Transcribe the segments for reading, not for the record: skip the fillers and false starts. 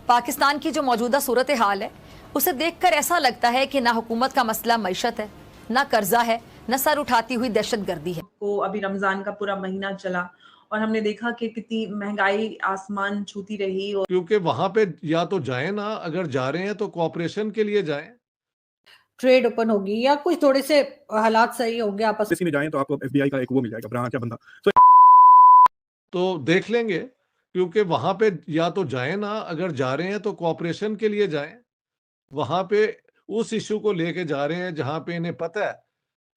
पाकिस्तान की जो मौजूदा सूरत हाल है उसे देखकर ऐसा लगता है कि ना हुकूमत का मसला मईशत है, ना कर्जा है, न सर उठाती हुई दहशतगर्दी है। को अभी रमजान का पूरा महीना चला और हमने देखा कि कितनी महंगाई आसमान छूती रही और क्योंकि वहां पे या तो जाएं ना, अगर जा रहे हैं तो कोऑपरेशन के लिए जाएं। ट्रेड ओपन होगी या कुछ थोड़े से हालात सही होंगे आपस में जाएं तो आपको एफबीआई का एक वो मिल जाएगा, ब्रांच क्या बंदा तो देख लेंगे, क्योंकि वहां पे या तो जाएं ना, अगर जा रहे हैं तो कोऑपरेशन के लिए जाएं। वहां पे उस इशू को लेके जा रहे हैं जहां पे इन्हें पता है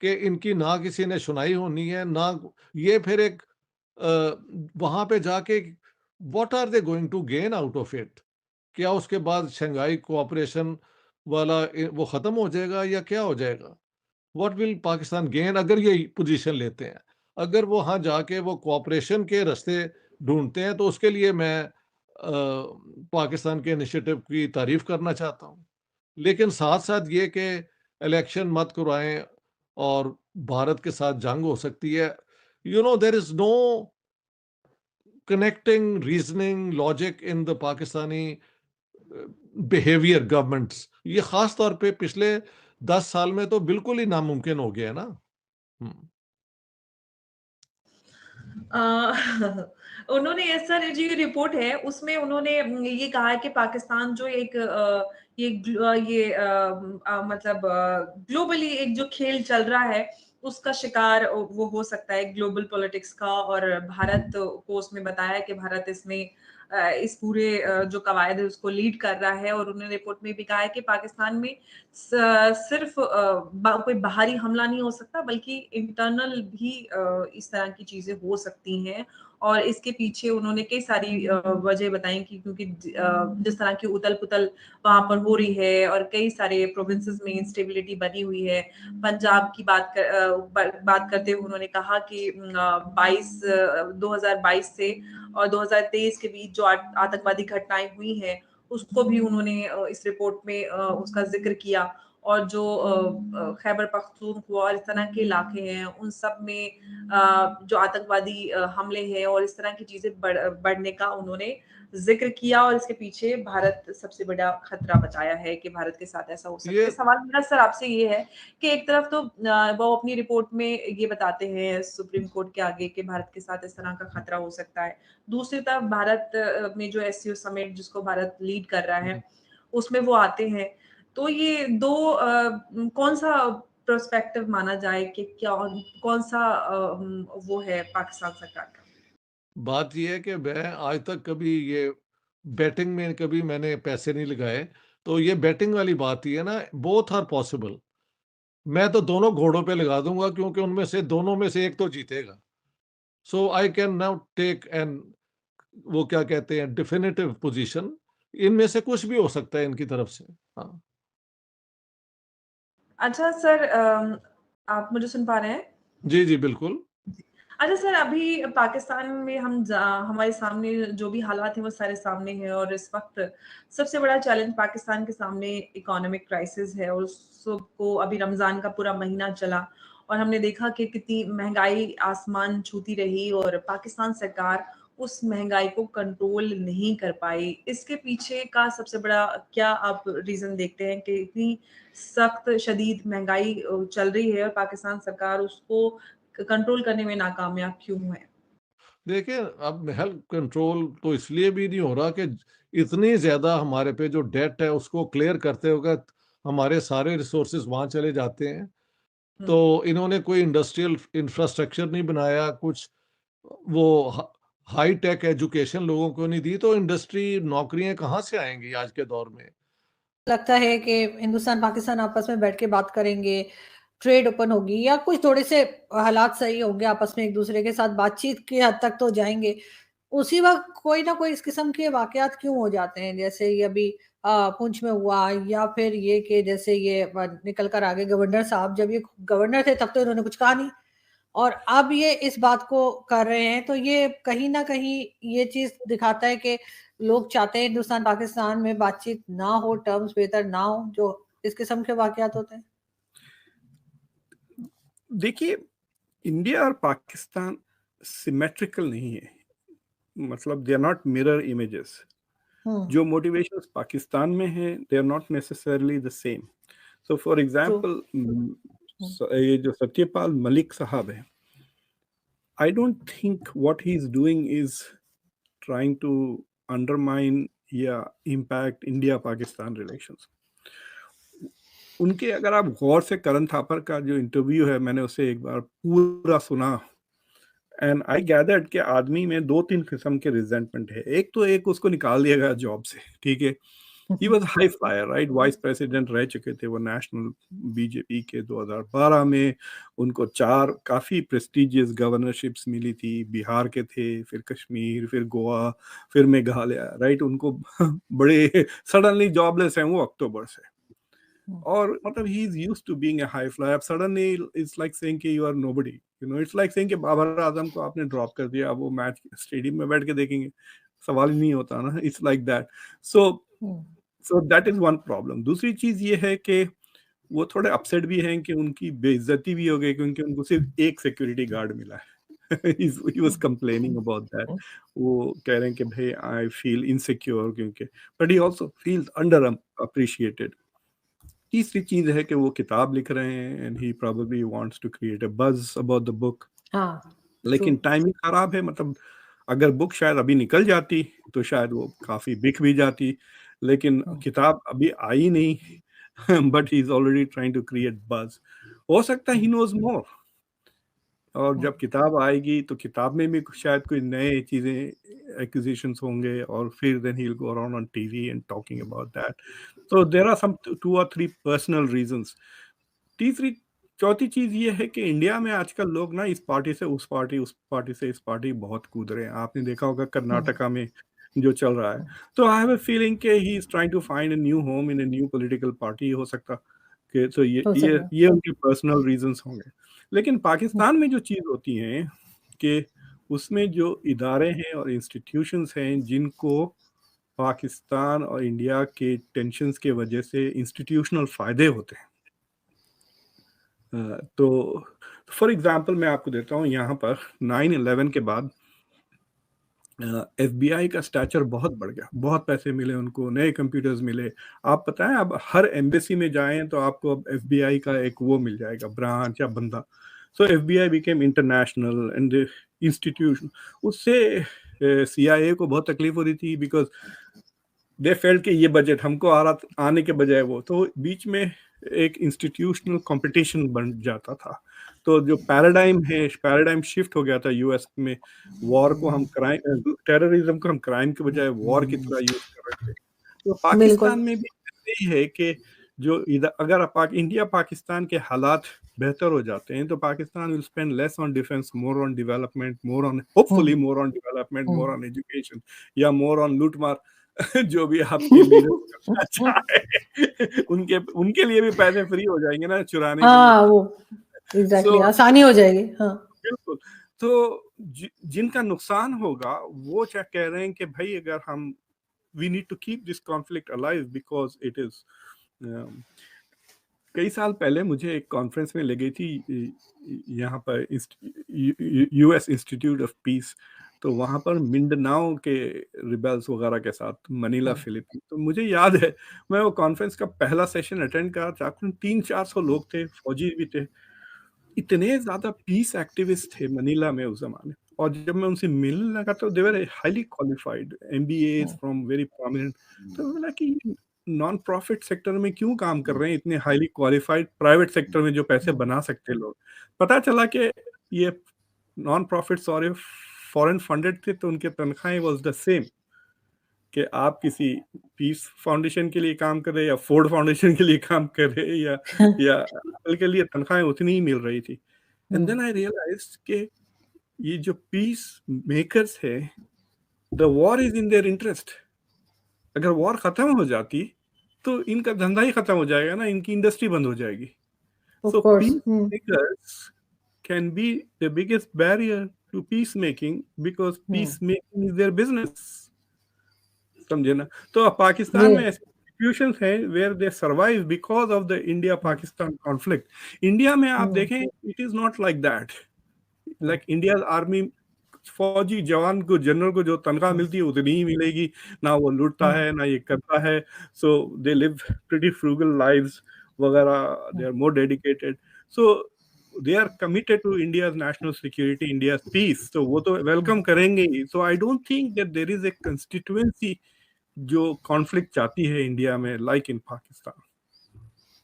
कि इनकी ना किसी ने सुनाई होनी है, ना ये फिर एक वहां पे जाके what are they going to gain out of it? क्या उसके बाद शंघाई कोऑपरेशन वाला वो खत्म हो जाएगा या क्या हो जाएगा? व्हाट विल पाकिस्तान गेन अगर ये पोजीशन लेते हैं? अगर वो वहां जाके वो कोऑपरेशन के रास्ते ढूंढते हैं तो उसके लिए मैं पाकिस्तान के इनिशिएटिव की तारीफ करना चाहता हूँ। लेकिन साथ साथ ये कि इलेक्शन मत करवाएं और भारत के साथ जंग हो सकती है। There is no connecting reasoning logic in the Pakistani behaviour governments. ये खास तौर पे पिछले 10 साल में तो बिल्कुल ही नामुमकिन हो गया है ना। हम्म। उन्होंने ऐसा जो रिपोर्ट है उसमें उन्होंने ये कहा है कि पाकिस्तान जो एक मतलब ग्लोबली एक जो खेल चल रहा है उसका शिकार वो हो सकता है ग्लोबल पॉलिटिक्स का और भारत को उसमें बताया है कि भारत इसमें इस पूरे जो कवायद है उसको लीड कर रहा है और उन्होंने रिपोर्ट में भी कहा है कि पाकिस्तान में सिर्फ कोई बाहरी हमला नहीं हो सकता बल्कि इंटरनल भी इस तरह की चीजें हो सकती हैं और इसके पीछे उन्होंने कई सारी वजह बताई कि क्योंकि जिस तरह की उतल पुतल वहां पर हो रही है और कई सारे प्रोविंसेस में इंस्टेबिलिटी बनी हुई है। पंजाब की बात करते हुए उन्होंने कहा कि 2022 से और 2023 के बीच जो आतंकवादी घटनाएं हुई हैं उसको भी उन्होंने इस रिपोर्ट में उसका जिक्र किया और जो खैबर पख्तूनख्वा और इस तरह के इलाके हैं उन सब में जो आतंकवादी हमले हैं और इस तरह की चीजें बढ़ने का उन्होंने जिक्र किया और इसके पीछे भारत सबसे बड़ा खतरा बताया है कि भारत के साथ ऐसा हो सकता है। सवाल मेरा सर आपसे ये है कि एक तरफ तो वो अपनी रिपोर्ट में ये बताते हैं सुप्रीम कोर्ट के आगे कि भारत के साथ इस तरह का खतरा हो सकता है, दूसरी तरफ भारत में जो एससीओ समिट जिसको भारत लीड कर रहा है उसमें वो आते हैं, तो ये दो कौन सा पर्सपेक्टिव माना जाए कि क्या कौन सा वो है पाकिस्तान सरकार का? बात यह है कि मैं आज तक कभी ये बैटिंग में कभी मैंने पैसे नहीं लगाए, तो ये बैटिंग वाली बात ही है ना, बोथ आर पॉसिबल। मैं तो दोनों घोड़ों पे लगा दूंगा क्योंकि उनमें से दोनों में से एक तो जीतेगा। So I can now take an वो क्या कहते हैं डिफिनिटिव पोजीशन। इनमें से कुछ भी हो सकता है इनकी तरफ से। हाँ अच्छा सर, आप मुझे सुन पा रहे हैं? जी जी बिल्कुल। अच्छा सर, अभी पाकिस्तान में हमारे सामने जो भी हालात हैं वो सारे सामने हैं और इस वक्त सबसे बड़ा चैलेंज पाकिस्तान के सामने इकोनॉमिक क्राइसिस है और उसको अभी रमजान का पूरा महीना चला और हमने देखा कि कितनी महंगाई आसमान छूती रही और पाकिस्तान सरकार उस महंगाई को कंट्रोल नहीं कर पाई। इसके पीछे का सबसे बड़ा क्या आप रीजन देखते हैं कि इतनी सख्त शदीद महंगाई चल रही है और पाकिस्तान सरकार उसको कंट्रोल करने में नाकामयाब क्यों है? देखिए, अब महल कंट्रोल तो इसलिए भी नहीं हो रहा कि इतनी ज्यादा हमारे पे जो डेट है उसको क्लियर करते हुए हमारे सारे रिसोर्सेज वहां चले जाते हैं। तो इन्होंने कोई इंडस्ट्रियल इंफ्रास्ट्रक्चर नहीं बनाया, कुछ वो हाई टेक एजुकेशन लोगों को नहीं दी, तो इंडस्ट्री नौकरियां कहाँ से आएंगी आज के दौर में? लगता है कि हिंदुस्तान पाकिस्तान आपस में बैठ के बात करेंगे, ट्रेड ओपन होगी या कुछ थोड़े से हालात सही होंगे आपस में एक दूसरे के साथ बातचीत की हद तक तो जाएंगे, उसी वक्त कोई ना कोई इस किस्म के वाकयात क्यों हो जाते हैं जैसे ये अभी पुंछ में हुआ या फिर ये कि जैसे ये निकल कर आगे गवर्नर साहब जब ये गवर्नर थे तब तो इन्होंने कुछ कहा नहीं और अब ये इस बात को कर रहे हैं, तो ये कहीं ना कहीं ये चीज दिखाता है कि लोग चाहते हैं हिंदुस्तान पाकिस्तान में बातचीत ना हो, टर्म्स बेहतर ना हो, जो इस किस्म के वाकयात होते हैं। देखिए, इंडिया और पाकिस्तान सिमेट्रिकल नहीं है, मतलब they are not mirror images. जो मोटिवेशंस पाकिस्तान में हैं they are not necessarily the same. So for example ये जो सत्यपाल मलिक साहब है, I don't think what he's doing is trying to undermine या impact India-Pakistan relations. उनके अगर आप गौर से करण थापर का जो इंटरव्यू है, मैंने उसे एक बार पूरा सुना, एंड आई गैदर्ड कि आदमी में 2-3 किस्म के रिजेंटमेंट है. एक उसको निकाल दिया गया जॉब से, ठीक है. He was high flyer, right? Vice president रह चुके थे वो नेशनल बीजेपी के. 2012 में उनको 4 काफी प्रेस्टिजियस गवर्नरशिप्स मिली थी. बिहार के थे, फिर कश्मीर, फिर गोवा, फिर मेघालय, राइट. उनको बड़े सडनली जॉबलेस हैं वो अक्टूबर से. और मतलब he is used to being a high flyer. Suddenly it's like saying कि you are nobody, you know. It's like saying कि बाबर आजम को आपने ड्रॉप कर दिया, अब वो मैच स्टेडियम में बैठ के देखेंगे, सवाल ही नहीं होता ना. It's like that. So that is one problem. दूसरी चीज ये है कि वो थोड़े अपसेट भी हैं कि उनकी बेइज्जती भी हो गई क्योंकि उनको सिर्फ एक सिक्योरिटी गार्ड मिला है. he was complaining about that. वो कह रहे हैं कि भाई I feel insecure क्योंकि, but he also feels under appreciated. तीसरी चीज है कि वो किताब लिख रहे हैं and he probably wants to create a buzz about the book. लेकिन टाइमिंग खराब है. मतलब अगर बुक शायद अभी निकल जाती तो शायद वो काफी बिक भी जाती, लेकिन किताब अभी आई नहीं. But he is already trying to create buzz. हो सकता है ही नोज मोर, और जब किताब आएगी तो किताब में भी शायद कोई नए चीजें एक्विजिशंस होंगे, और फिर then he will go around on TV and talking about that. So there are some 2 or 3 personal reasons. चौथी चीज ये है कि इंडिया में आजकल लोग ना इस पार्टी से उस पार्टी, उस पार्टी से इस पार्टी बहुत कूद रहे हैं. आपने देखा होगा कर्नाटका में जो चल रहा है. तो आई हैव अ फीलिंग कि he is trying to find a new home in a new political party. हो सकता कि तो ये उनके पर्सनल रीजंस होंगे. लेकिन पाकिस्तान में जो चीज होती है कि उसमें जो इदारे हैं और इंस्टीट्यूशंस हैं जिनको पाकिस्तान और इंडिया के टेंशंस के वजह से इंस्टीट्यूशनल फायदे होते हैं. तो फॉर एग्जांपल मैं आपको देता हूँ, यहाँ पर 9/11 के बाद FBI का स्टैचर बहुत बढ़ गया. बहुत पैसे मिले उनको, नए कंप्यूटर्स मिले. आप पता है अब हर एम्बेसी में जाएं तो आपको अब FBI का एक वो मिल जाएगा, ब्रांच या बंदा. सो FBI became international and institution. उससे CIA को बहुत तकलीफ हो रही थी बिकॉज दे फेल्ट कि ये बजट हमको आने के बजाय वो, तो बीच में एक इंस्टीट्यूशनल कंपटीशन बन जाता था. तो जो पैराडाइम शिफ्ट हो गया था यूएस में. वॉर को हम क्राइम, टेररिज्म को हम क्राइम के बजाय वॉर की तरह यूज कर रहे थे. तो पाकिस्तान में भी यही है कि जो अगर इंडिया पाकिस्तान के हालात बेहतर हो जाते हैं तो Pakistan will spend less on defence, more on development, more on hopefully more on development, more on education, या मोर ऑन लूटमार. जो भी आपके लीडर चाहे उनके लिए भी पैसे फ्री हो जाएंगे ना चुराने के लिए. वो एग्जैक्टली आसानी हो जाएगी. बिल्कुल. तो जिनका नुकसान होगा वो क्या कह रहे हैं कि भाई अगर हम we need to keep this conflict alive because it is. कई साल पहले मुझे एक कॉन्फ्रेंस में लगी थी यहाँ पर US इंस्टीट्यूट ऑफ पीस. तो वहाँ पर मिंडनाओ के रिबेल्स वगैरह के साथ मनीला फिलीपींस. तो मुझे याद है मैं वो कॉन्फ्रेंस का पहला सेशन अटेंड करा. 300-400 लोग थे, फौजी भी थे. इतने ज्यादा पीस एक्टिविस्ट थे मनीला में उस जमाने. और जब मैं उनसे मिलने लगा तो they were highly qualified MBAs from very prominent. तो मैंने कि नॉन प्रॉफिट सेक्टर में क्यों काम कर रहे हैं इतने हाईली क्वालिफाइड, प्राइवेट सेक्टर में जो पैसे बना सकते लोग. पता चला कि ये नॉन प्रॉफिट्स और फॉरेन फंडेड थे, तो उनके तनख्वाहें वाज द सेम कि आप किसी पीस फाउंडेशन के लिए काम कर रहे या फोर्ड फाउंडेशन के लिए काम कर रहे या एप्पल के लिए तनख्वाहें उतनी ही मिल रही थी. एंड देन आई रियलाइज्ड कि ये जो पीस मेकर्स है, the war is in their interest. अगर वॉर खत्म हो जाती तो इनका धंधा ही खत्म हो जाएगा ना, इनकी इंडस्ट्री बंद हो जाएगी. So peacemakers can be the biggest barrier to peacemaking because peacemaking is their business. समझे ना. तो पाकिस्तान में institutions हैं where they survive because of the India-Pakistan conflict. India में आप देखें it is not like that. Like India's army फौजी जवान को, जनरल को जो तनख्वाह मिलती है उतनी ही मिलेगी, ना वो लूटता है ना ये करता है, so they live pretty frugal lives वगैरह, they are more dedicated, so they are committed to India's national security, India's peace, तो वो तो वेलकम करेंगे ही। So I don't think that there is a constituency जो कॉन्फ्लिक्ट चाहती है India में लाइक इन पाकिस्तान।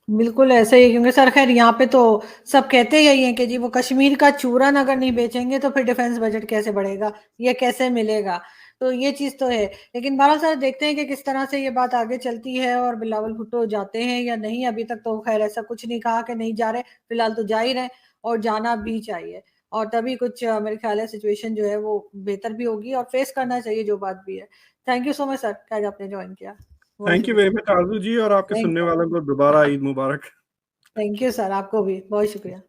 बिल्कुल ऐसा ही है, क्योंकि सर खैर यहाँ पे तो सब कहते यही हैं कि जी वो कश्मीर का चूरन अगर नहीं बेचेंगे तो फिर डिफेंस बजट कैसे बढ़ेगा, ये कैसे मिलेगा, तो ये चीज तो है। लेकिन बहरहाल सर देखते हैं कि किस तरह से ये बात आगे चलती है और बिलावल भुट्टो जाते हैं या नहीं। अभी तक तो खैर ऐसा कुछ नहीं कहा कि नहीं जा रहे, फिलहाल तो जा ही रहे और जाना भी चाहिए, और तभी कुछ मेरे ख्याल है सिचुएशन जो है वो बेहतर भी होगी और फेस करना चाहिए जो बात भी है। Thank you so much sir कि आज आपने ज्वाइन किया। थैंक यू वेरी मच आरजू जी, और आपके Thank सुनने you. वालों को दोबारा ईद मुबारक। थैंक यू सर, आपको भी बहुत शुक्रिया।